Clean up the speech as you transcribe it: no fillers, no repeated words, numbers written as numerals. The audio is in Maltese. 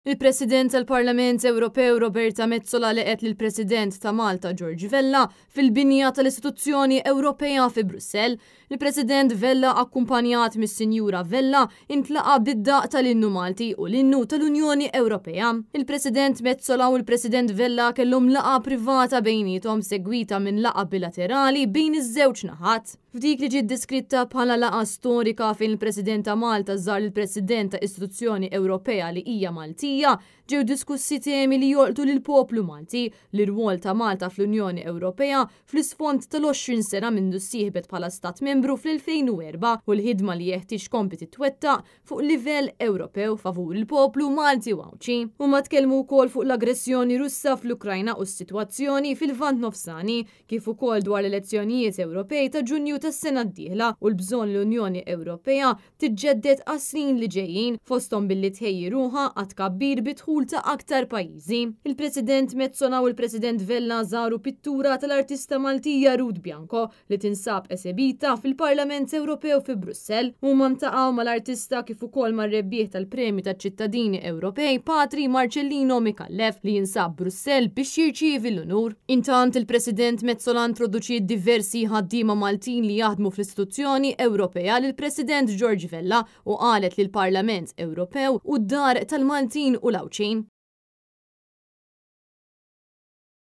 Il-President tal-Parlament Ewropew Roberta Metsola leqet lill-President ta' Malta Giorgia Vella fil-binja tal-Istituzzjoni Ewropea fi Brussell. Il-President Vella akkumpanjat mis-Sinjura Vella intlaqa bid-daq tal-innu Malti u l-innu tal-Unjoni Ewropea. Il-President Metsola u l-President Vella kellhom laqa privata bejnietom segwita minn laqa bilaterali bejn iż-żewġ naħat. F'dik li ġiet diskritta bħala laqa storika fejn il-President ta' Malta żar il-President ta' Istituzzjoni Ewropea li hija Maltija, ġew diskussi temi li jolqtu lill-poplu Malti, l-irwol ta' Malta fl-Unjoni Ewropea fl-isfond tal-20 sena mindu ssieħbet bħala Stat membru fl-2004 u l-ħidma li jeħtieġ kompli titwettaq fuq livell Ewropew favur il-poplu Malti Wawċi. Huma tkellmu wkoll fuq l-aggressjoni Russa fl-Ukrajna u s-sitwazzjoni fil-Lvant Nofsani, kif ukoll dwar l-elezzjonijiet Ewropej ta' Ġunju tas-sena d-dieħla u l-bżonn l-Unjoni Ewropea tiġġedded għas-snin li ġejjin fosthom billi tħejji ruħha għad tkabbir bidħul ta' aktar pajjiżi. Il-President Metsola u l-President Vella żaru pittura tal-artista Maltija Ruth Bianco li tinsab esebita fil-Parlament Ewropew fi Brussell u ntaqgħu mal-artista kif ukoll mar-rebbieħ tal-Premju taċ-Ċittadini Ewropej Patri Marcellino Mikallef li jinsab Brussell biex jirċievi l-unur. Intant il-President Metsola introduċiet diversi ħaddiema Maltin li jaħdmu fl-Istituzzjoni Ewropea lill-President Giorgia Vella u qalet lill-Parlament Ewropew u d-dar tal-Maltin u l-Awċin.